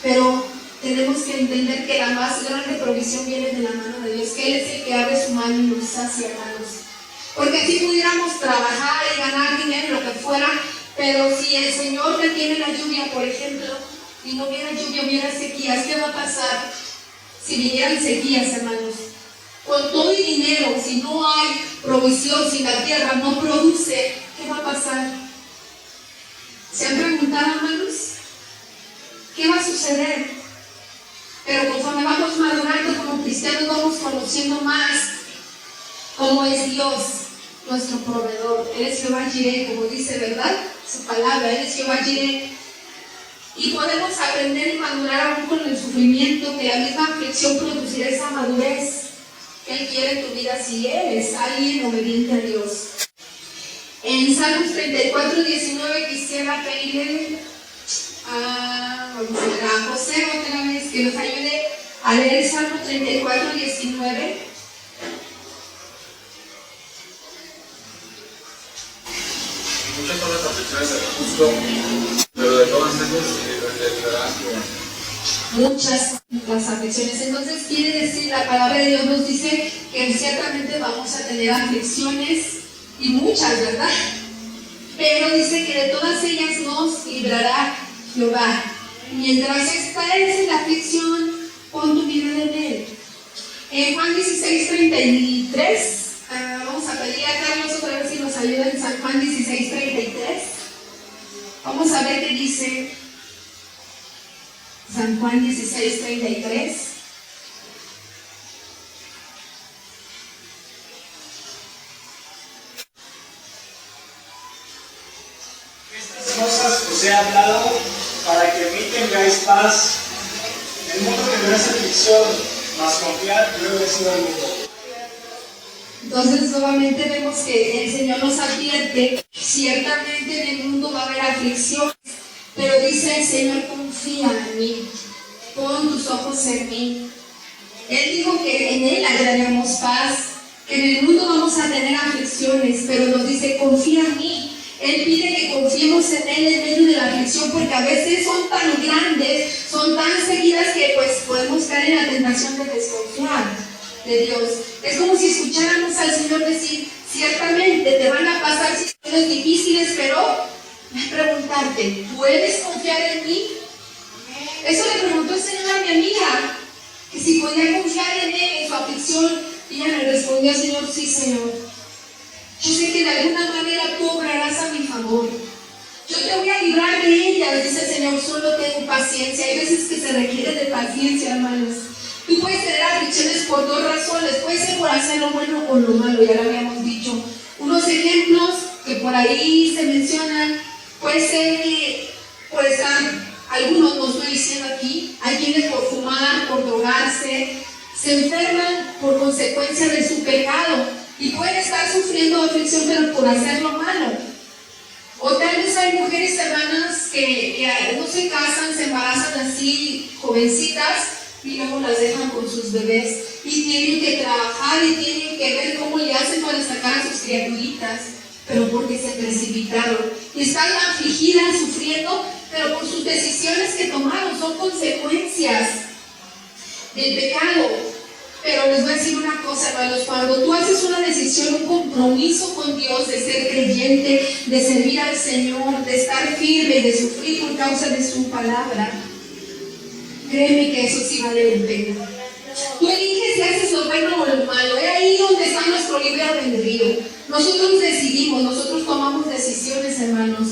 pero tenemos que entender que la más grande provisión viene de la mano de Dios, que Él es el que abre su mano y nos sacia, hermanos. Porque si pudiéramos trabajar y ganar dinero, lo que fuera, pero si el Señor detiene la lluvia, por ejemplo, y no hubiera lluvia, hubiera sequías, ¿qué va a pasar si vinieran sequías, hermanos? Con todo y dinero, si no hay provisión, si la tierra no produce, ¿qué va a pasar? ¿Se han preguntado, hermanos? ¿Qué va a suceder? Pero conforme vamos madurando como cristianos, vamos conociendo más cómo es Dios, nuestro proveedor. Él es Jehová Jireh, como dice, ¿verdad? Su palabra, Él es Jehová Jireh. Y podemos aprender y madurar aún con el sufrimiento, que la misma aflicción producirá esa madurez que Él quiere en tu vida si eres alguien obediente a Dios. En Salmos 34, 19 quisiera pedirle vamos a ver, a José otra vez que nos ayude a leer el Salmo 34, 19. Muchas son las aflicciones del justo, pero de todas ellas se librará. Muchas las aflicciones. Entonces quiere decir, la palabra de Dios nos dice que ciertamente vamos a tener aflicciones, y muchas, ¿verdad? Pero dice que de todas ellas nos librará Jehová. Mientras estés en la aflicción, pon tu mirada en Él. En Juan 16, 33, vamos a pedir a Carlos otra vez si nos ayuda en San Juan 16, 33. Vamos a ver qué dice San Juan 16, 33. Estas cosas os he hablado para que en mí tengáis paz. En el mundo tendréis aflicción, mas confiad, yo he vencido al mundo. Entonces nuevamente vemos que el Señor nos advierte, ciertamente en el mundo va a haber aflicción, pero dice el Señor, confía en mí, pon tus ojos en mí. Él dijo que en Él hallaremos paz, que en el mundo vamos a tener aflicciones, pero nos dice, confía en mí. Él pide que confiemos en Él en medio de la aflicción, porque a veces son tan grandes, son tan seguidas que pues podemos caer en la tentación de desconfiar de Dios. Es como si escucháramos al Señor decir, ciertamente te van a pasar situaciones difíciles, pero preguntarte, ¿puedes confiar en mí? Eso le preguntó el Señor a mi amiga, que si podía confiar en Él en su aflicción, y ella le respondió, Señor, sí, Señor. Yo sé que de alguna manera tú obrarás a mi favor. Yo te voy a librar de ella, dice el Señor, solo tengo paciencia. Hay veces que se requiere de paciencia, hermanos. Tú puedes tener aflicciones por dos razones. Puede ser por hacer lo bueno o lo malo, ya lo habíamos dicho. Unos ejemplos que por ahí se mencionan, puede ser que por estar, algunos no estoy diciendo aquí, hay quienes por fumar, por drogarse, se enferman por consecuencia de su pecado. Y pueden estar sufriendo aflicción, pero por hacer lo malo. O tal vez hay mujeres hermanas que no se casan, se embarazan así, jovencitas, y luego las dejan con sus bebés. Y tienen que trabajar y tienen que ver cómo le hacen para sacar a sus criaturitas, pero porque se precipitaron. Y están afligidas, sufriendo, pero por sus decisiones que tomaron, son consecuencias del pecado. Pero les voy a decir una cosa, hermanos, cuando tú haces una decisión, un compromiso con Dios de ser creyente, de servir al Señor, de estar firme, de sufrir por causa de su palabra, créeme que eso sí vale la pena. Tú eliges si haces lo bueno o lo malo, es ahí donde está nuestro libre albedrío. Nosotros decidimos, nosotros tomamos decisiones, hermanos.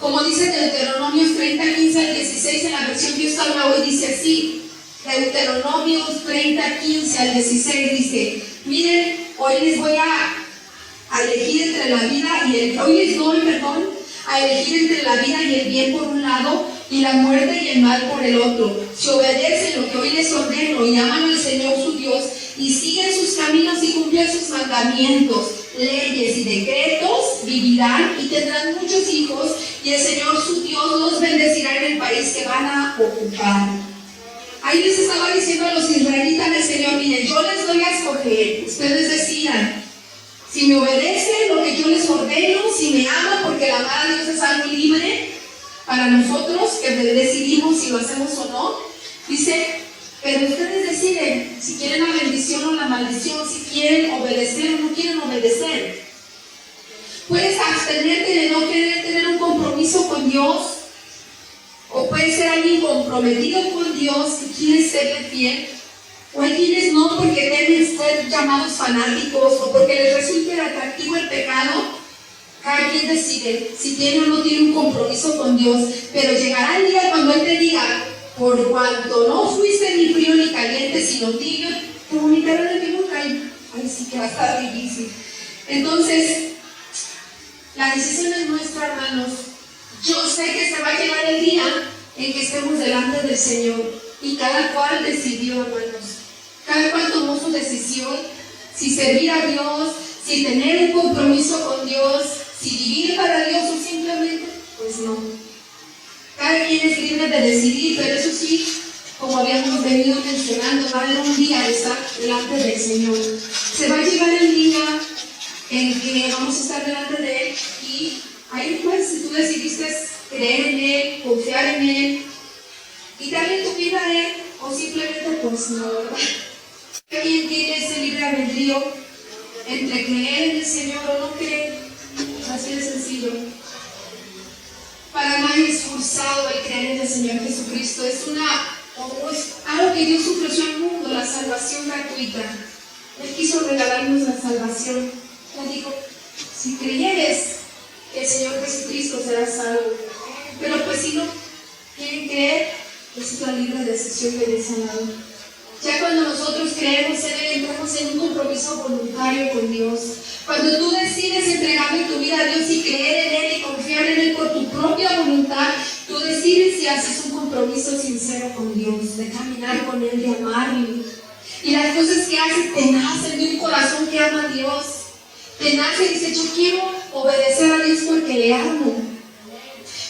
Como dice Deuteronomios 30, 15 al 16 en la versión que yo habla hoy, dice así. Deuteronomios 30, 15 al 16 dice, miren, hoy les voy a elegir entre la vida y el, hoy les doy, a elegir entre la vida y el bien por un lado y la muerte y el mal por el otro. Si obedecen lo que hoy les ordeno y aman al Señor su Dios y siguen sus caminos y cumplen sus mandamientos, leyes y decretos, vivirán y tendrán muchos hijos y el Señor su Dios los bendecirá en el país que van a ocupar. Ahí les estaba diciendo a los israelitas del Señor, miren, yo les doy a escoger, ustedes decidan, si me obedecen lo que yo les ordeno, si me aman, porque el amar a Dios es algo libre para nosotros, que decidimos si lo hacemos o no. Dice, pero ustedes deciden si quieren la bendición o la maldición, si quieren obedecer o no quieren obedecer. Puedes abstenerte de no querer tener un compromiso con Dios, o puede ser alguien comprometido con Dios que quiere serle fiel, o hay quienes no porque deben ser llamados fanáticos o porque les resulte atractivo el pecado. Cada quien decide si tiene o no tiene un compromiso con Dios, pero llegará el día cuando Él te diga, por cuanto no fuiste ni frío ni caliente, sino tibio, te vomitaré de mi boca. Ay, sí que va a estar difícil. Entonces, la decisión es nuestra, hermanos. Yo sé que se va a llegar el día en que estemos delante del Señor y cada cual decidió, hermanos. Cada cual tomó su decisión, si servir a Dios, si tener un compromiso con Dios, si vivir para Dios o simplemente, pues no. Cada quien es libre de decidir, pero eso sí, como habíamos venido mencionando, va a haber un día de estar delante del Señor. Se va a llegar el día en que vamos a estar delante de Él y ahí pues, si tú decidiste creer en Él, confiar en Él y darle tu vida a Él, o simplemente pues no, ¿verdad? ¿Quién tiene ese libre albedrío entre creer en el Señor o no creer? Así de sencillo. Para nadie es forzado el creer en el Señor Jesucristo. Es algo que Dios ofreció al mundo, la salvación gratuita. Él quiso regalarnos la salvación. Él dijo, si creyeres que el Señor Jesucristo será salvo. Pero pues si no quieren creer, esa es la libre decisión de ese lado. Ya cuando nosotros creemos en Él, entramos en un compromiso voluntario con Dios. Cuando tú decides entregarle tu vida a Dios y creer en Él y confiar en Él por tu propia voluntad, tú decides si haces un compromiso sincero con Dios, de caminar con Él, de amarle. Y las cosas que haces te nacen de un corazón que ama a Dios. Te nace y dices, yo quiero obedecer a Dios porque le amo.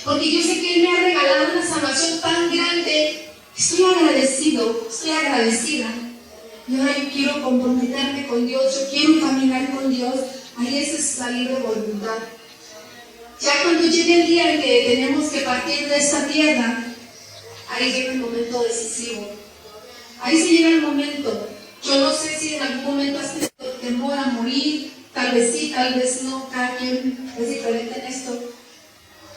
Porque yo sé que Él me ha regalado una salvación tan grande Estoy agradecido, estoy agradecida. Y ahora yo quiero comprometerme con Dios, yo quiero caminar con Dios. Ahí es la libre voluntad. Ya cuando llegue el día en que tenemos que partir de esta tierra, ahí llega el momento decisivo. Ahí se llega el momento. Yo no sé si en algún momento has tenido temor a morir, tal vez sí, tal vez no, cada quien es diferente en esto.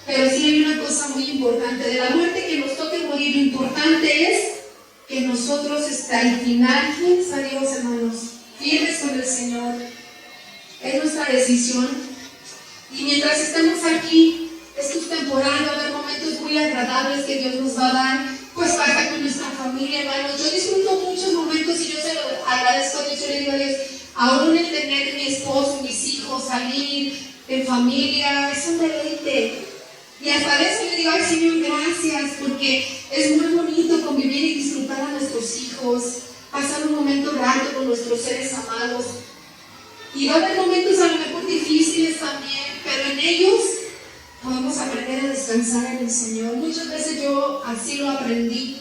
Pero sí hay una cosa muy importante. De la muerte que nos toque morir, lo importante es que nosotros al final, fieles a Dios, hermanos, fieles con el Señor. Es nuestra decisión. Y mientras estemos aquí, esto es temporal, va a haber momentos muy agradables que Dios nos va a dar, pues para con nuestra familia, hermanos. Yo disfruto muchos momentos y yo se lo agradezco a Dios. Yo le digo a Dios, aún el tener mi esposo, mis hijos, salir en familia, es un deleite. Y hasta de eso le digo, ay Señor, gracias, porque es muy bonito convivir y disfrutar a nuestros hijos, pasar un momento grato con nuestros seres amados. Y va a haber momentos a lo mejor difíciles también, pero en ellos podemos aprender a descansar en el Señor. Muchas veces yo así lo aprendí,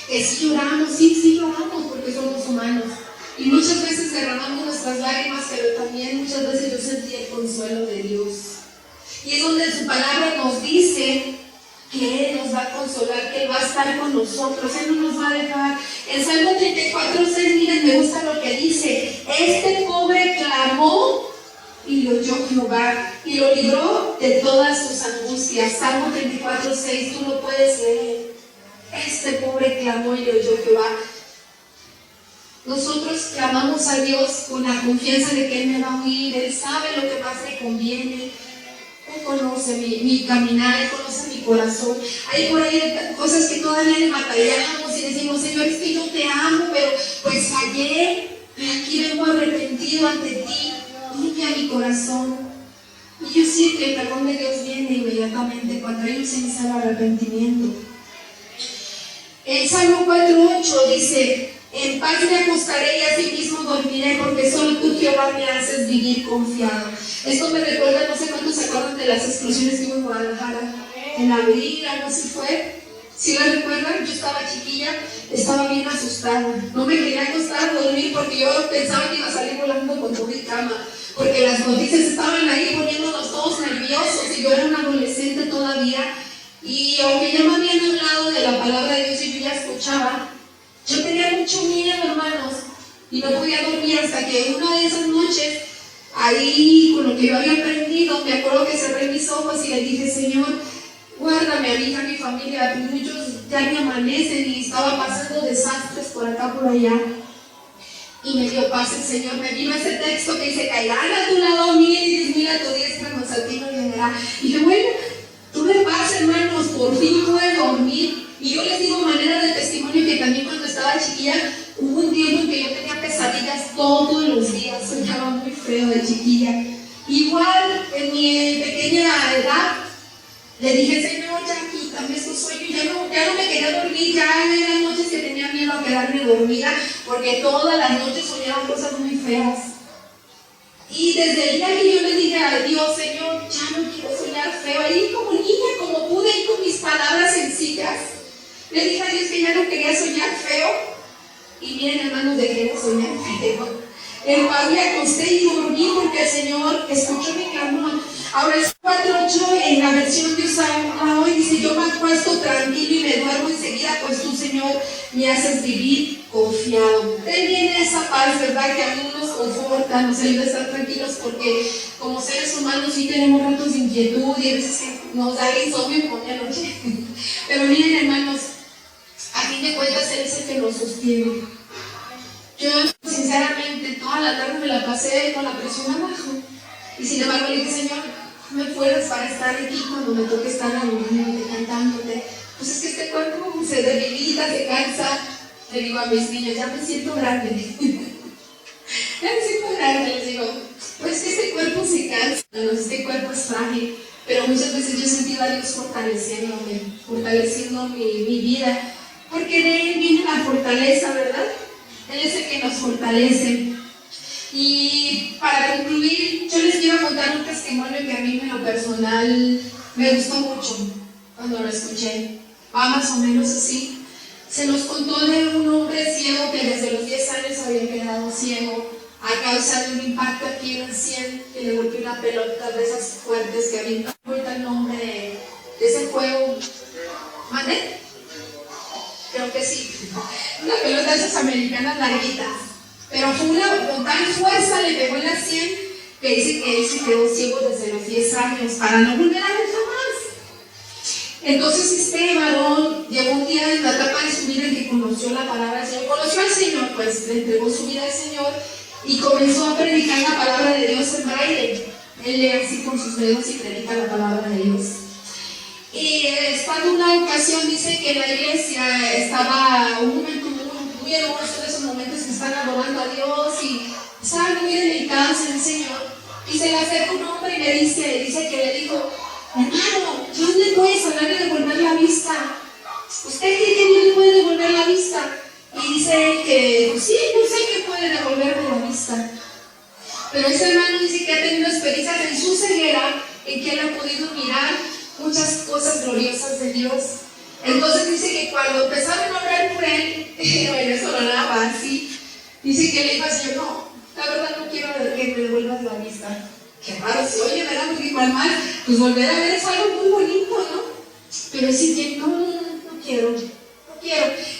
que sí lloramos, sí lloramos porque somos humanos. Y muchas veces derramamos nuestras lágrimas, pero también muchas veces yo sentí el consuelo de Dios. Y es donde su palabra nos dice que Él nos va a consolar, que Él va a estar con nosotros, Él no nos va a dejar. En Salmo 34:6, miren, me gusta lo que dice: este pobre clamó y lo oyó Jehová y lo libró de todas sus angustias. Salmo 34:6, tú lo puedes leer. Este pobre clamó y lo oyó Jehová. Nosotros clamamos a Dios con la confianza de que Él me va a oír, Él sabe lo que más me conviene. Él conoce mi caminar, Él conoce mi corazón. Hay por ahí cosas que todavía le batallamos y decimos, Señor, es que yo te amo, pero pues fallé, y aquí vengo arrepentido ante ti, limpia mi corazón. Y yo sé que el perdón de Dios viene inmediatamente cuando hay un sincero arrepentimiento. El Salmo 4:8 dice: en paz me acostaré y así mismo dormiré, porque solo tú, Jehová, me haces vivir confiado. Esto me recuerda, no sé cuántos se acuerdan de las explosiones que hubo en Guadalajara, en abril, algo así fue. ¿Sí la recuerdan? Yo estaba chiquilla, estaba bien asustada. No me quería acostar a dormir porque yo pensaba que iba a salir volando con todo y cama, porque las noticias estaban ahí poniéndonos todos nerviosos y yo era una adolescente todavía. Y aunque ya me habían hablado de la palabra de Dios y yo ya escuchaba, yo tenía mucho miedo, hermanos, y no podía dormir hasta que una de esas noches, ahí con lo que yo había aprendido, me acuerdo que cerré mis ojos y le dije: Señor, guárdame a mi hija, a mi familia, muchos ya me amanecen y estaba pasando desastres por acá, por allá. Y me dio paz el Señor, me vino ese texto que dice: caerán a tu lado 1000 y 10,000 a tu diestra, mas a ti no llegará. Y dije: bueno, tuve paz, hermanos, por fin pude dormir. Y yo les digo, manera de testimonio, que también cuando estaba chiquilla, hubo un tiempo en que yo tenía pesadillas todos los días, soñaba muy feo de chiquilla. Igual, en mi pequeña edad, le dije: Señor, ya quítame estos sueños, ya no me quería dormir, ya eran noches que tenía miedo a quedarme dormida, porque todas las noches soñaba cosas muy feas. Y desde el día que yo le dije a Dios: Señor, ya no quiero soñar feo, ahí como niña, como pude, y con mis palabras sencillas, le dije a Dios que ya no quería soñar feo. Y miren, hermanos, dejé de soñar feo. En paz me acosté y dormí porque el Señor escuchó mi clamor. Ahora el 4:8 en la versión que usamos hoy dice: yo me acuesto tranquilo y me duermo enseguida, pues tú, Señor, me haces vivir confiado. Él viene esa paz, ¿verdad?, que a mí nos conforta, nos ayuda a estar tranquilos, porque como seres humanos sí tenemos ratos de inquietud y a veces nos da insomnio por la noche. Pero miren, hermanos, a fin de cuentas Él es el que nos sostiene. Yo sinceramente toda la tarde me la pasé con la presión abajo, y sin embargo le dije: Señor, no me fuerzas para estar aquí cuando me toque estar alumbrándote, cantándote. Pues es que este cuerpo se debilita, se cansa. Le digo a mis niños: ya me siento grande. Ya me siento grande, les digo. Pues es que este cuerpo se cansa, este cuerpo es frágil. Pero muchas veces yo he sentido a Dios fortaleciendo mi vida, porque de Él viene la fortaleza, ¿verdad? Él es el que nos fortalece. Y para concluir, yo les quiero contar un testimonio que a mí en lo personal me gustó mucho cuando lo escuché. Va más o menos así. se nos contó de un hombre ciego que desde los 10 años había quedado ciego a causa de un impacto aquí en el 100 que le golpeó una pelota de esas fuertes que avientan. Ahorita el nombre de ese juego, ¿mande? Creo que sí. Una pelota de esas americanas larguitas. Pero fue con tal fuerza, le pegó en la 100 que dice que él se quedó ciego desde los 10 años para no volver a ver jamás. Entonces este varón llegó un día en la etapa de su vida en que conoció la palabra del Señor, conoció al Señor, pues le entregó su vida al Señor y comenzó a predicar la palabra de Dios en braille. Él lee así con sus dedos y predica la palabra de Dios. Y estando una ocasión, dice que en la iglesia estaba un momento muy hermoso, de esos momentos que están adorando a Dios y estaban muy delicados en el Señor. Y se le acerca un hombre y le dice que le dijo: hermano, Dios le puede sanar y devolver la vista. ¿Usted cree que Dios le puede devolver la vista? Y dice él que pues sí, yo sé que puede devolverme la vista. Pero ese hermano dice que ha tenido experiencias en su ceguera, en que él ha podido mirar muchas cosas gloriosas de Dios. Entonces dice que cuando empezaron a orar por él, bueno, eso lo hablaba así, dice que le dijo al Señor: no, la verdad no quiero que me devuelvas la vista. Qué raro se oye, ¿verdad? Porque dijo al mal, pues volver a ver es algo muy bonito, ¿no? Pero decir que no quiero.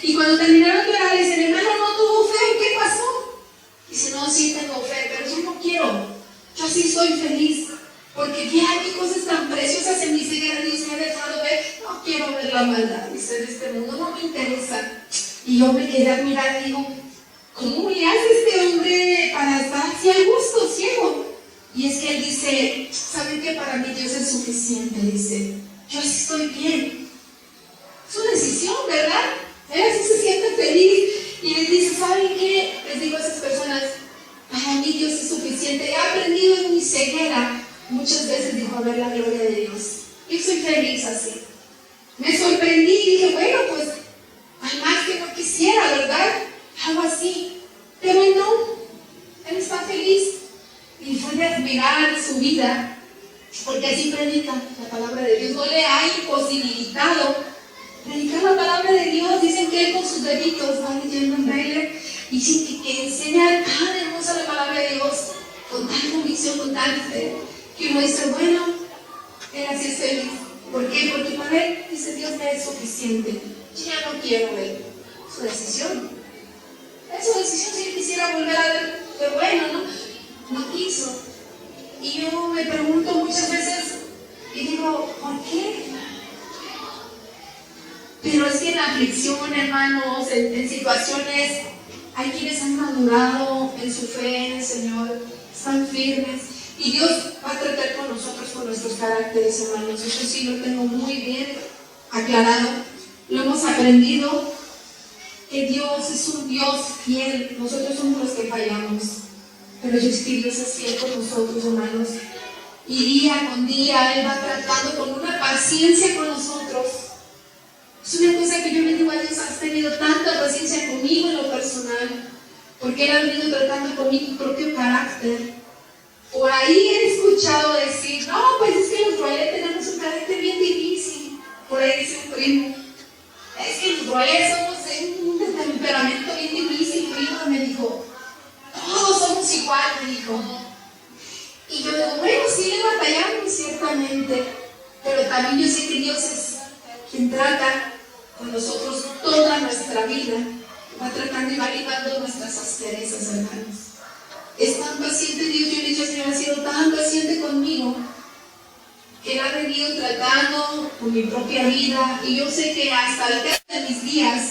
Y cuando terminaron de orar, dice: hermano, ¿no tuvo fe? ¿Qué pasó? Dice: no, sí tengo fe, pero yo no quiero. Yo sí soy feliz, porque vi aquí cosas tan preciosas en mi ceguera. Dios me ha dejado ver. No quiero ver la maldad, dice, de este mundo, no me interesa. Y yo me quedé admirada y digo: ¿cómo le hace este hombre para estar así al gusto, ciego? Y es que él dice: ¿saben qué? Para mí Dios es suficiente. Dice: yo sí estoy bien. Es una decisión, ¿verdad? Él así se siente feliz y les dice: ¿saben qué? Les digo a esas personas: para mí Dios es suficiente. He aprendido en mi ceguera muchas veces, dijo, a ver la gloria de Dios. Yo soy feliz así. Me sorprendí y dije: bueno, pues hay más que no quisiera, ¿verdad? Algo así. Pero él no. Él está feliz. Y fue de admirar su vida, porque así predica la palabra de Dios. No le ha imposibilitado predicar la palabra de Dios. Dicen que él con sus deditos va leyendo en braille y dicen que enseña tan hermosa la palabra de Dios, con tal convicción, con tal fe, que uno dice: bueno, él así es feliz. ¿Por qué? Porque para él, dice, Dios me es suficiente. Yo ya no quiero ver. Su decisión. Es su decisión. Si él quisiera volver a ver, pero bueno, no quiso. Y yo me pregunto muchas veces y digo: ¿por qué? Pero es que en la aflicción, hermanos, en situaciones, hay quienes han madurado en su fe en el Señor, están firmes, y Dios va a tratar con nosotros, con nuestros caracteres, hermanos. Eso sí lo tengo muy bien aclarado. Lo hemos aprendido, que Dios es un Dios fiel. Nosotros somos los que fallamos, pero yo sé que Dios es fiel con nosotros, hermanos. Y día con día Él va tratando con una paciencia con nosotros. Es una cosa que yo le digo a Dios: has tenido tanta paciencia conmigo en lo personal, porque Él ha venido tratando con mi propio carácter. Por ahí he escuchado decir: no, pues es que los royales tenemos un carácter bien difícil. Por ahí dice un primo: es que los royales somos de un temperamento bien difícil. Primo me dijo: todos somos igual, me dijo. Y yo digo: bueno, sí le batallamos ciertamente, pero también yo sé que Dios es quien trata con nosotros toda nuestra vida, va tratando y va limando nuestras asperezas, hermanos. Es tan paciente Dios. Yo le he dicho: Señor, ha sido tan paciente conmigo, que Él ha venido tratando con mi propia vida, y yo sé que hasta el final de mis días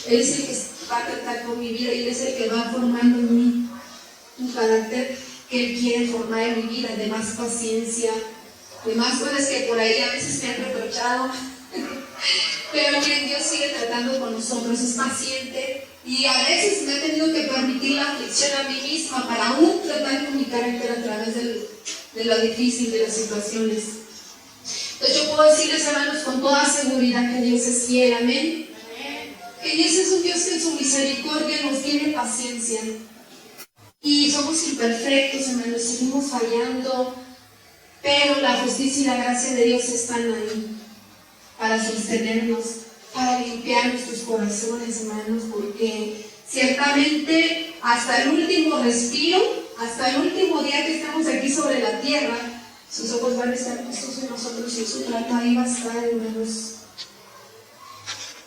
Él es el que va a tratar con mi vida, y Él es el que va formando en mí un carácter que Él quiere formar en mi vida, de más paciencia, de más cosas que por ahí a veces me han reprochado. Pero miren, Dios sigue tratando con nosotros, es paciente, y a veces me ha tenido que permitir la aflicción a mí misma para aún tratar con mi carácter a través de lo difícil de las situaciones. Entonces yo puedo decirles, hermanos, con toda seguridad que Dios es fiel, amén. Que Dios es un Dios que en su misericordia nos tiene paciencia. Y somos imperfectos, hermanos, seguimos fallando, pero la justicia y la gracia de Dios están ahí para sostenernos, para limpiar nuestros corazones, hermanos, porque ciertamente hasta el último respiro, hasta el último día que estamos aquí sobre la tierra, sus ojos van a estar puestos en nosotros y su trato ahí va a estar, hermanos.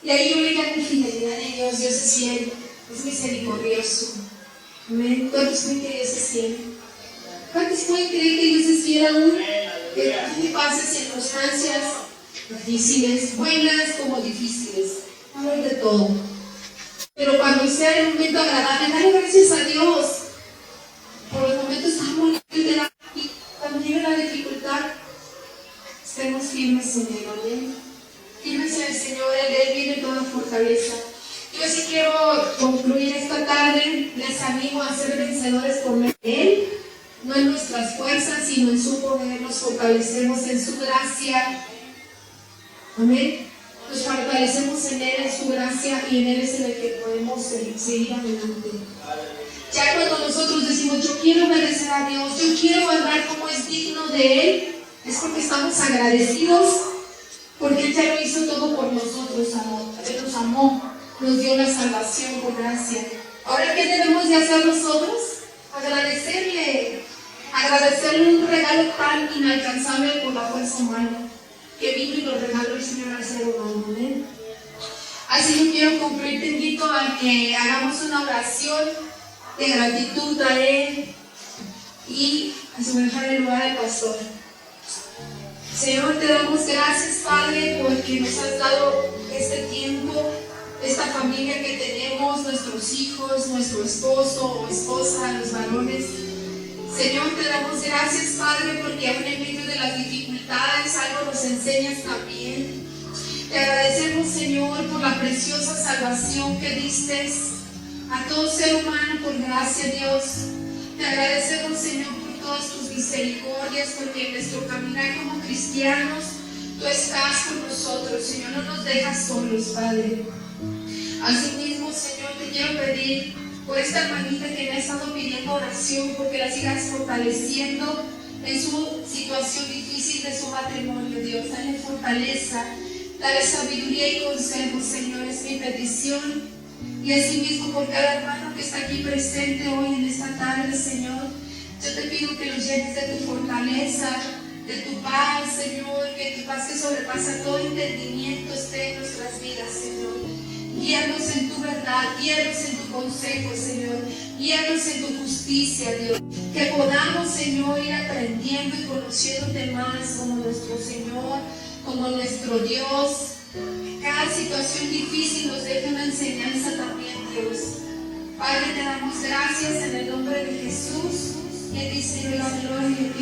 Y ahí yo le llamo fidelidad de Dios. Dios es fiel, es misericordioso. Amén. ¿Cuántos creen que Dios es fiel? ¿Cuántos pueden creer que Dios es fiel aún? Que pase circunstancias difíciles, buenas como difíciles, hablar de todo. Pero cuando sea el momento agradable, dale gracias a Dios por los momentos tan bonitos de la vida. Cuando llegue la dificultad, estemos firmes en Él, amén. Firmes en el Señor, en Él viene toda fortaleza. Yo sí quiero concluir esta tarde, les animo a ser vencedores por medio de Él, no en nuestras fuerzas, sino en su poder. Nos fortalecemos en su gracia. Amén. Nos fortalecemos en Él, en su gracia, y en Él es en el que podemos seguir adelante. Ya cuando nosotros decimos, yo quiero obedecer a Dios, yo quiero andar como es digno de Él, es porque estamos agradecidos, porque Él ya lo hizo todo por nosotros, Él nos amó, nos dio la salvación por gracia. Ahora, ¿qué debemos de hacer nosotros? Agradecerle un regalo tan inalcanzable por la fuerza humana, que vino y lo regaló el Señor al ser humano. ¿Eh? Así yo quiero concluir, te invito a que hagamos una oración de gratitud a Él y a sumergir el lugar del pastor. Señor, te damos gracias, Padre, porque nos has dado este tiempo, esta familia que tenemos, nuestros hijos, nuestro esposo o esposa, los varones. Señor, te damos gracias, Padre, porque aún en medio de las dificultades algo nos enseñas también. Te agradecemos, Señor, por la preciosa salvación que diste a todo ser humano por gracia, Dios. Te agradecemos, Señor, por todas tus misericordias, porque en nuestro caminar como cristianos, tú estás con nosotros, Señor, no nos dejas solos, Padre. Asimismo, Señor, te quiero pedir por esta hermanita que me ha estado pidiendo oración, porque la sigas fortaleciendo en su situación difícil de su matrimonio, Dios. Dale fortaleza, dale sabiduría y consejo, Señor, es mi petición. Y asimismo por cada hermano que está aquí presente hoy en esta tarde, Señor, yo te pido que los llenes de tu fortaleza, de tu paz, Señor, que tu paz que sobrepasa todo entendimiento esté en nuestras vidas, Señor. Guíanos en tu verdad, guíanos en tu consejo, Señor, guíanos en tu justicia, Dios. Que podamos, Señor, ir aprendiendo y conociéndote más como nuestro Señor, como nuestro Dios. Que cada situación difícil nos deje una enseñanza también, Dios. Padre, te damos gracias en el nombre de Jesús. Y a ti, Señor, la gloria y